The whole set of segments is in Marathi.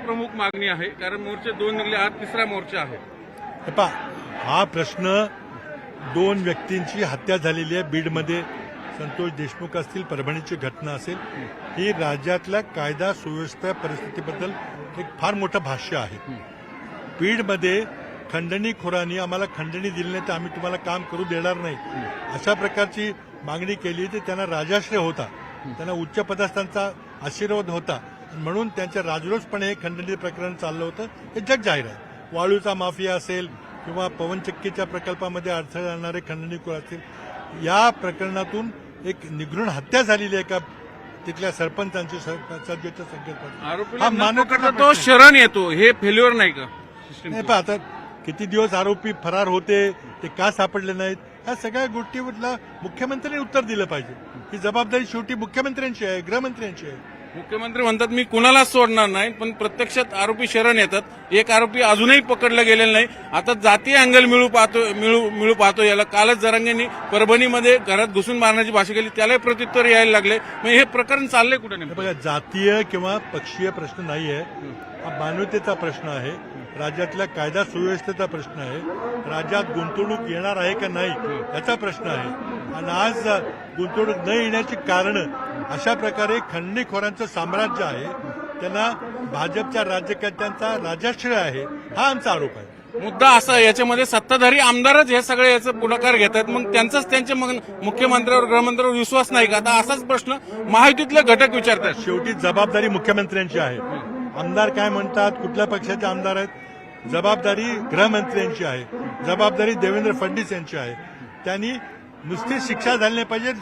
प्रमुख मागणी आहे, कारण मोर्चे 2 निघले, आज तिसरा मोर्चा आहे. हा प्रश्न 2 व्यक्तींची हत्या झालेली आहे बीडमध्ये. संतोष देशमुख असतील, परभणीची घटना असेल, ही राज्यातल्या कायदा सुव्यवस्था परिस्थितीबद्दल एक फार मोठं भाष्य आहे. बीडमध्ये खंडणीखोरांनी आम्हाला खंडणी दिली नाही तर आम्ही तुम्हाला काम करू देणार नाही अशा प्रकारची मागणी केली. तर त्यांना राजाश्रय होता, त्यांना उच्च पदस्थांचा आशीर्वाद होता, म्हणून त्यांच्या राजरोसपणे हे खंडणी प्रकरण चाललं होतं. हे जग जाहीर आहे. वाळूचा माफिया असेल किंवा पवनचक्कीच्या प्रकल्पामध्ये अडथळे आणणारे खंडणीखोर असतील, या प्रकरणातून एक निगृण हत्या झालेली आहे का तिथल्या सरपंचांची सध्याच्या संकेत तो शरण येतो, हे फेल्युअर नाही का सिस्टीम? नाही, पण आता किती दिवस आरोपी फरार होते, ते का सापडले नाहीत, ह्या सगळ्या गोष्टीवरला मुख्यमंत्र्यांनी उत्तर दिलं पाहिजे. ही जबाबदारी शेवटी मुख्यमंत्र्यांची आहे, गृहमंत्र्यांची आहे. मुख्यमंत्री म्हणतात मी कुणालाच सोडणार नाही, पण प्रत्यक्षात आरोपी शरण येतात. एक आरोपी अजूनही पकडला गेलेला नाही. आता जातीय अँगल मिळू पाहतो याला. कालच जरांगेंनी परभणीमध्ये घरात घुसून मारण्याची भाषा केली, त्यालाही प्रत्युत्तर यायला लागले. मग हे प्रकरण चाललंय कुठे नाही? बघा, जातीय किंवा पक्षीय प्रश्न नाहीये, हा मानवतेचा प्रश्न आहे, राज्यातल्या कायदा सुव्यवस्थेचा प्रश्न आहे, राज्यात गुंतवणूक येणार आहे का नाही याचा प्रश्न आहे. आणि आज गुंतवणूक न येण्याची कारणं अशा प्रकारे खंडणीखोरांचं साम्राज्य आहे, त्यांना भाजपच्या राज्यकर्त्यांचा राजाश्रय आहे, हा आमचा आरोप आहे. मुद्दा असा, याच्यामध्ये सत्ताधारी आमदारच हे सगळे याचं पुढाकार घेतात, मग त्यांचाच त्यांच्या मुख्यमंत्र्यावर गृहमंत्र्यावर विश्वास नाही का? आता असाच प्रश्न महायुतीतले घटक विचारतात. शेवटी जबाबदारी मुख्यमंत्र्यांची आहे. आमदार काय म्हणतात, कुठल्या पक्षाचे आमदार आहेत, जबाबदारी गृहमंत्र्यांची आहे, जबाबदारी देवेंद्र फडणवीस यांची आहे. त्यांनी नुसती शिक्षा झाली नाही पाहिजे,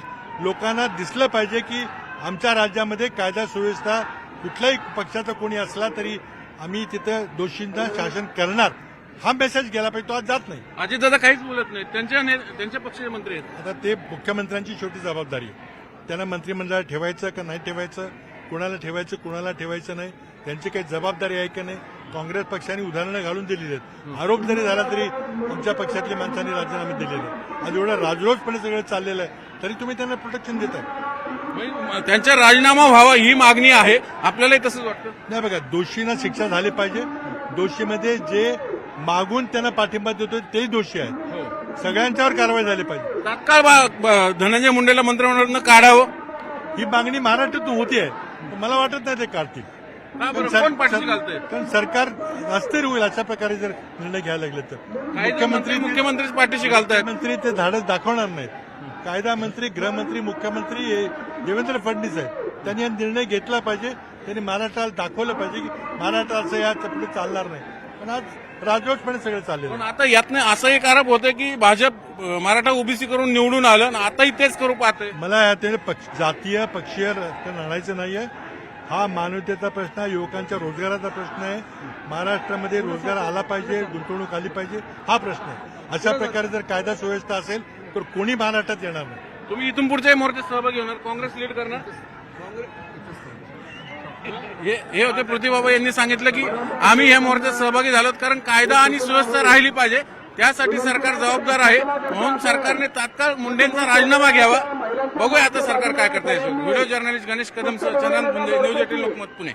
लोकांना दिसलं पाहिजे की आमच्या राज्यामध्ये कायदा सुव्यवस्था, कुठल्याही पक्षाचा कोणी असला तरी आम्ही तिथं दोषींना शासन करणार, हा मेसेज गेला पाहिजे. तो आज जात नाही. अजितदादा काहीच बोलत नाही, त्यांच्या पक्षाचे मंत्री आहेत. आता ते मुख्यमंत्र्यांची शेवटी जबाबदारी आहे. त्यांना मंत्रिमंडळात ठेवायचं का नाही ठेवायचं, कुणाला ठेवायचं कुणाला ठेवायचं नाही, त्यांची काही जबाबदारी आहे का नाही. काँग्रेस पक्षाने उदाहरणं घालून दिलेली आहेत. आरोप जरी झाला तरी आमच्या पक्षातल्या माणसांनी राजीनामे दिलेले आहेत. आज एवढं राजरोसपणे सगळं चाललेलं आहे, तरी तुम्ही त्यांना प्रोटेक्शन देताय. त्यांचा राजीनामा व्हावा ही मागणी आहे, आपल्यालाही तसंच वाटतं. नाही, बघा, दोषींना शिक्षा झाली पाहिजे. दोषीमध्ये जे मागून त्यांना पाठिंबा देतो तेही दोषी आहेत. सगळ्यांच्यावर कारवाई झाली पाहिजे. तात्काळ धनंजय मुंडेला मंत्रिमंडळातून काढावं ही मागणी महाराष्ट्रातून होतीये. मला वाटत नाही ते काढतील. कारण सरकार अस्थिर होईल अशा प्रकारे जर निर्णय घ्यायला लागले तर. मुख्यमंत्रीच पाठीशी घालतायत. मंत्री ते धाडस दाखवणार नाहीत. कायदा मंत्री, गृहमंत्री, मुख्यमंत्री हे देवेंद्र फडणवीस आहेत. त्यांनी हा निर्णय घेतला पाहिजे. त्यांनी महाराष्ट्राला दाखवलं पाहिजे की महाराष्ट्र असं या पुढे चालणार नाही. पण आज राजरोसपणे सगळं चाललेलं. पण आता यातनं असं एक आरोप होतोय की भाजप मराठा ओबीसी करून निवडून आलं आणि आताही तेच करू पाहतंय. मला जातीय पक्षीय लढायचं नाहीये. हा मानवतेचा प्रश्न आहे, युवकांच्या रोजगाराचा प्रश्न आहे. महाराष्ट्रामध्ये रोजगार आला पाहिजे, गुंतवणूक आली पाहिजे, हा प्रश्न आहे. अशा प्रकारे जर कायदा सुव्यवस्था असेल तर कोणी महाराष्ट्रात येणार नाही. तुम्ही इथून पुढच्याही मोर्चात सहभागी होणार, काँग्रेस लीड करणार? हे होते प्रतिभाबा यांनी सांगितलं की आम्ही या मोर्चात सहभागी झालो कारण कायदा आणि सुव्यवस्था राहिली पाहिजे, त्यासाठी सरकार जबाबदार आहे. म्हणून सरकारने तात्काळ मुंडेंचा राजीनामा घ्यावा. बघूया आता सरकार काय करता येईल. Video journalist Ganesh Kadam, Chandrakant Munde, news 18 Lokmat, Pune.